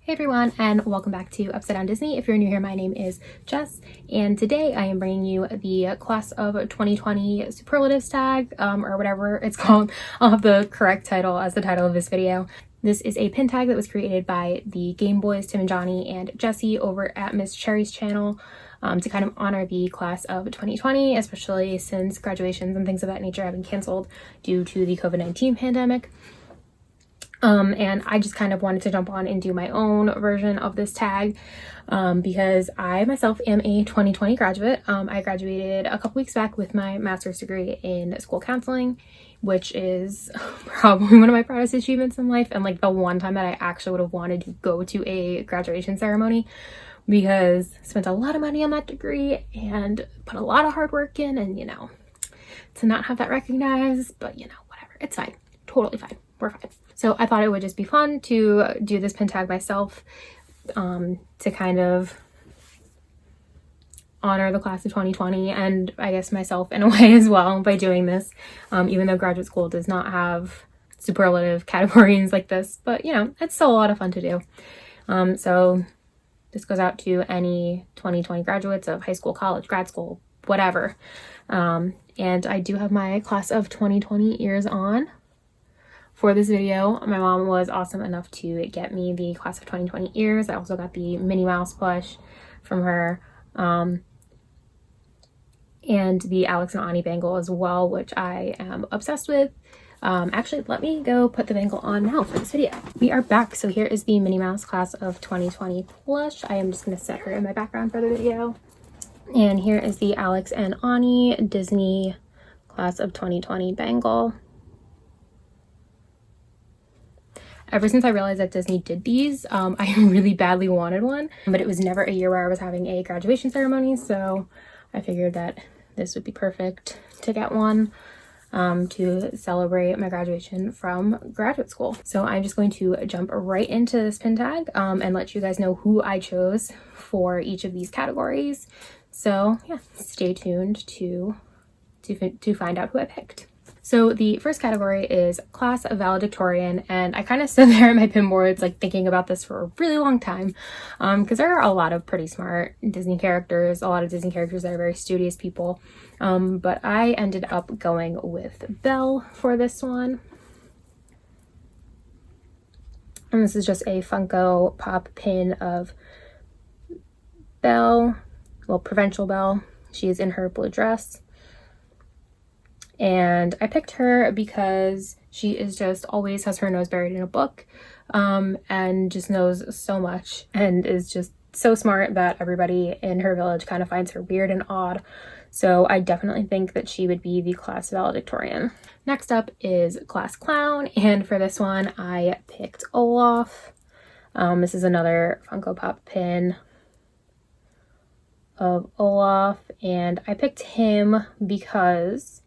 Hey everyone, and welcome back to Upside Down Disney. If you're new here, my name is Jess, and today I am bringing you the Class of 2020 Superlatives tag, or whatever it's called. I'll have the correct title as the title of this video. This is a pin tag that was created by the Game Boys, Tim and Johnny, and Jesse over at MissCherry'sChannel to kind of honor the Class of 2020, especially since graduations and things of that nature have been canceled due to the COVID-19 pandemic. And I just kind of wanted to jump on and do my own version of this tag because I myself am a 2020 graduate. I graduated a couple weeks back with my master's degree in school counseling, which is probably one of my proudest achievements in life, and like the one time that I actually would have wanted to go to a graduation ceremony, because I spent a lot of money on that degree and put a lot of hard work in, and to not have that recognized, but whatever, it's fine, totally fine, we're fine. So I thought it would just be fun to do this pin tag myself, to kind of honor the Class of 2020 and I guess myself in a way as well by doing this, even though graduate school does not have superlative categories like this, but it's still a lot of fun to do. So this goes out to any 2020 graduates of high school, college, grad school, whatever. And I do have my Class of 2020 ears on. For this video, my mom was awesome enough to get me the Class of 2020 ears. I also got the Minnie Mouse plush from her, and the Alex and Ani bangle as well, which I am obsessed with. Actually, let me go put the bangle on now for this video. We are back. So here is the Minnie Mouse Class of 2020 plush. I am just going to set her in my background for the video. And here is the Alex and Ani Disney Class of 2020 bangle. Ever since I realized that Disney did these, I really badly wanted one, but it was never a year where I was having a graduation ceremony, so I figured that this would be perfect to get one to celebrate my graduation from graduate school. So I'm just going to jump right into this pin tag and let you guys know who I chose for each of these categories. So yeah, stay tuned to find out who I picked. So the first category is Class of Valedictorian, and I kind of stood there at my pin boards like thinking about this for a really long time, because there are a lot of pretty smart Disney characters, a lot of Disney characters that are very studious people, but I ended up going with Belle for this one. And this is just a Funko Pop pin of Belle, well, Provincial Belle. She is in her blue dress. And I picked her because she is just always has her nose buried in a book, and just knows so much and is just so smart that everybody in her village kind of finds her weird and odd. So I definitely think that she would be the Class Valedictorian. Next up is Class Clown, and for this one I picked Olaf. This is another Funko Pop pin of Olaf, and I picked him because,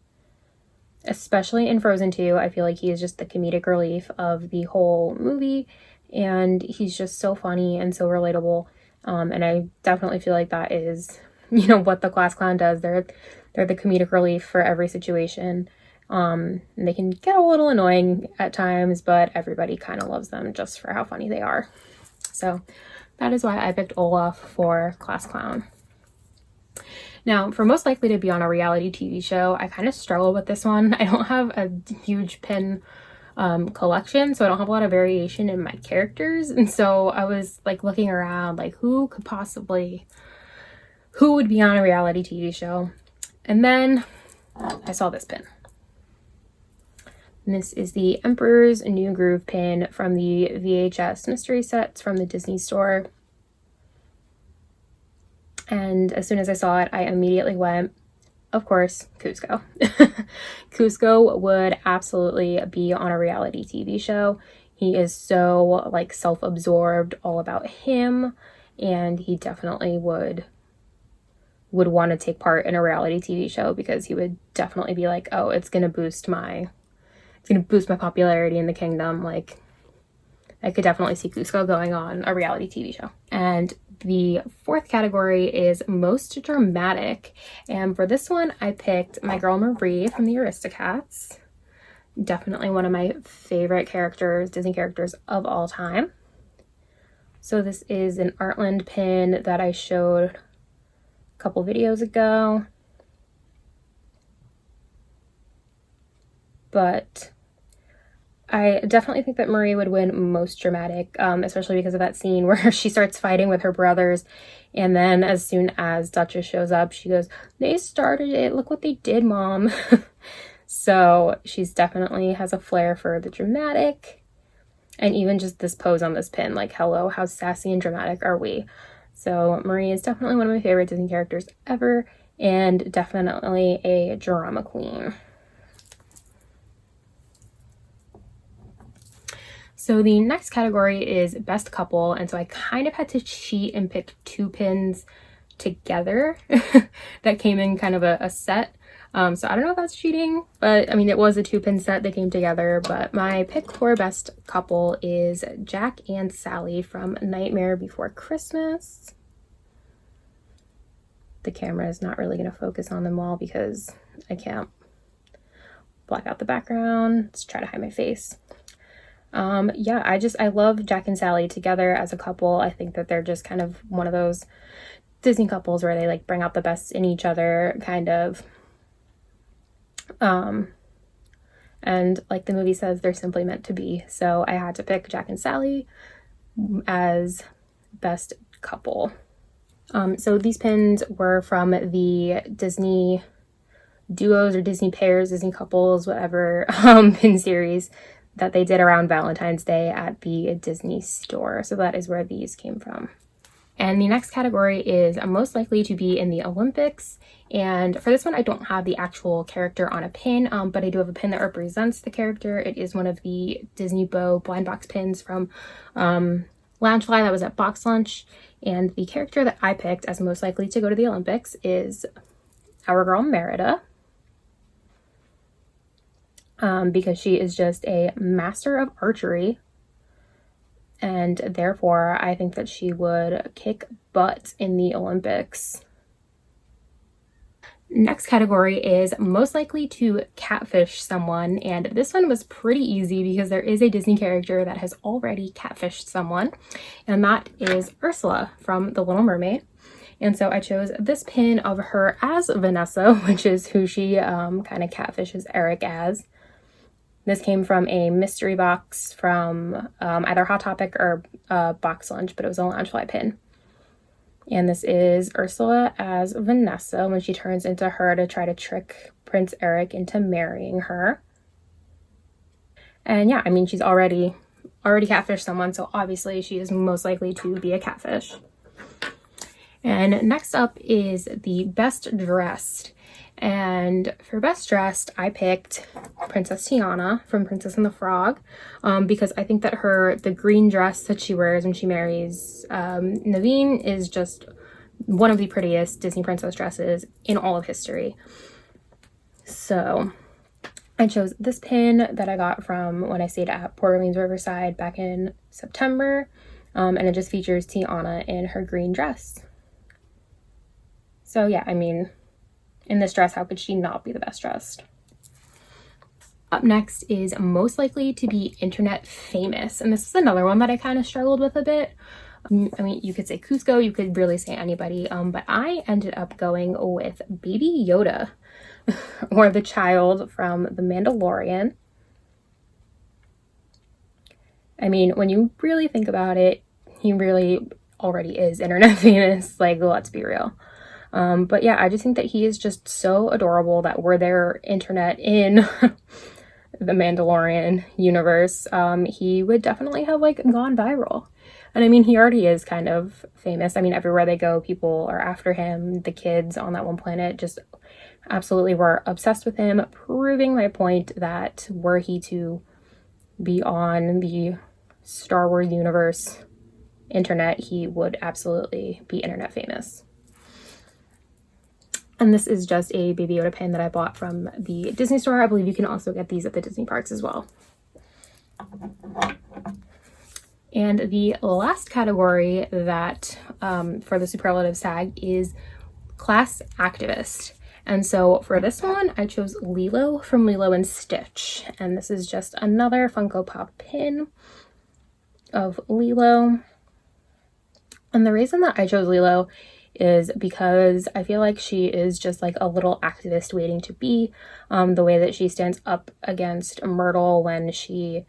especially in Frozen 2, I feel like he is just the comedic relief of the whole movie, and he's just so funny and so relatable, and I definitely feel like that is, what the Class Clown does. They're the comedic relief for every situation, and they can get a little annoying at times, but everybody kind of loves them just for how funny they are. So that is why I picked Olaf for Class Clown. Now, for most likely to be on a reality TV show, I kind of struggle with this one. I don't have a huge pin collection, so I don't have a lot of variation in my characters. And so I was like looking around, like who would be on a reality TV show? And then I saw this pin. And this is the Emperor's New Groove pin from the VHS mystery sets from the Disney Store. And as soon as I saw it, I immediately went, of course, Kuzco. Kuzco would absolutely be on a reality TV show. He is so like self-absorbed, all about him, and he definitely would want to take part in a reality TV show, because he would definitely be like, oh, it's gonna boost my popularity in the kingdom. Like, I could definitely see Kuzco going on a reality TV show. And the fourth category is Most Dramatic, and for this one I picked my girl Marie from the Aristocats. Definitely one of my favorite characters, Disney characters of all time. So this is an Artland pin that I showed a couple videos ago. But I definitely think that Marie would win most dramatic, especially because of that scene where she starts fighting with her brothers. And then as soon as Duchess shows up, she goes, "They started it. Look what they did, Mom." So she's definitely has a flair for the dramatic. And even just this pose on this pin, like, hello, how sassy and dramatic are we? So Marie is definitely one of my favorite Disney characters ever, and definitely a drama queen. So the next category is best couple, and so I kind of had to cheat and pick two pins together that came in kind of a set. So I don't know if that's cheating, but I mean, it was a 2-pin set that came together. But my pick for best couple is Jack and Sally from Nightmare Before Christmas. The camera is not really going to focus on them all because I can't black out the background. Let's try to hide my face. Yeah, I love Jack and Sally together as a couple. I think that they're just kind of one of those Disney couples where they like bring out the best in each other, kind of. And like the movie says, they're simply meant to be. So I had to pick Jack and Sally as best couple. So these pins were from the Disney duos or Disney pairs, Disney couples, whatever, pin series that they did around Valentine's Day at the Disney store. So that is where these came from. And the next category is most likely to be in the Olympics. And for this one, I don't have the actual character on a pin, but I do have a pin that represents the character. It is one of the Disney Bow blind box pins from Loungefly that was at Box Lunch. And the character that I picked as most likely to go to the Olympics is our girl Merida. Because she is just a master of archery, and therefore I think that she would kick butt in the Olympics. Next category is most likely to catfish someone, and this one was pretty easy because there is a Disney character that has already catfished someone, and that is Ursula from The Little Mermaid. And so I chose this pin of her as Vanessa, which is who she kind of catfishes Eric as. This came from a mystery box from either Hot Topic or Box Lunch, but it was a Loungefly pin. And this is Ursula as Vanessa when she turns into her to try to trick Prince Eric into marrying her. And yeah, I mean, she's already catfished someone, so obviously she is most likely to be a catfish. And next up is the best dressed. And for best dressed, I picked Princess Tiana from Princess and the Frog, because I think that the green dress that she wears when she marries Naveen is just one of the prettiest Disney princess dresses in all of history. So I chose this pin that I got from when I stayed at Port Orleans Riverside back in September, and it just features Tiana in her green dress. So yeah, I mean, in this dress, how could she not be the best dressed? Up next is most likely to be internet famous. And this is another one that I kind of struggled with a bit. I mean, you could say Cusco, you could really say anybody, but I ended up going with Baby Yoda, or the child from The Mandalorian. I mean, when you really think about it, he really already is internet famous, like, let's be real. But yeah, I just think that he is just so adorable that were there internet in the Mandalorian universe, he would definitely have like gone viral. And I mean, he already is kind of famous. I mean, everywhere they go, people are after him. The kids on that one planet just absolutely were obsessed with him, proving my point that were he to be on the Star Wars universe internet, he would absolutely be internet famous. And this is just a Baby Yoda pin that I bought from the Disney store. I believe you can also get these at the Disney parks as well. And the last category that for the Superlatives tag is class activist. And so for this one, I chose Lilo from Lilo and Stitch. And this is just another Funko Pop pin of Lilo. And the reason that I chose Lilo is because I feel like she is just like a little activist waiting to be. The way that she stands up against Myrtle when she,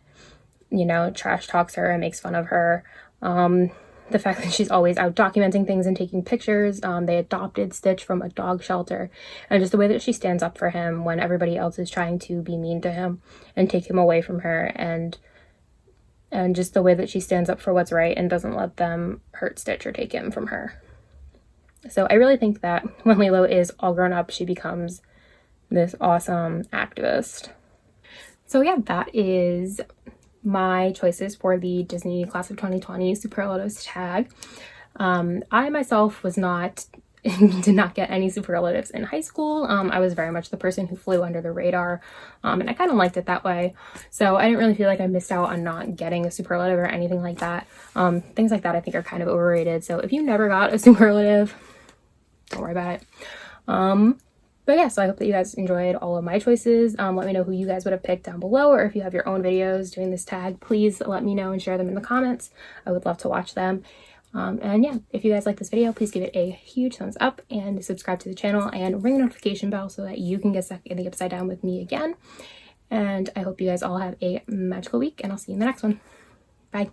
you know, trash talks her and makes fun of her. The fact that she's always out documenting things and taking pictures. They adopted Stitch from a dog shelter. And just the way that she stands up for him when everybody else is trying to be mean to him and take him away from her. And just the way that she stands up for what's right and doesn't let them hurt Stitch or take him from her. So I really think that when Lilo is all grown up, she becomes this awesome activist. So yeah, that is my choices for the Disney Class of 2020 Superlatives tag. I myself was not did not get any superlatives in high school. I was very much the person who flew under the radar, and I kind of liked it that way. So I didn't really feel like I missed out on not getting a superlative or anything like that. Things like that I think are kind of overrated. So if you never got a superlative, don't worry about it. But yeah, so I hope that you guys enjoyed all of my choices. Let me know who you guys would have picked down below, or if you have your own videos doing this tag, please let me know and share them in the comments. I would love to watch them. And yeah, if you guys like this video, please give it a huge thumbs up and subscribe to the channel and ring the notification bell so that you can get stuck in the upside down with me again. And I hope you guys all have a magical week, and I'll see you in the next one. Bye.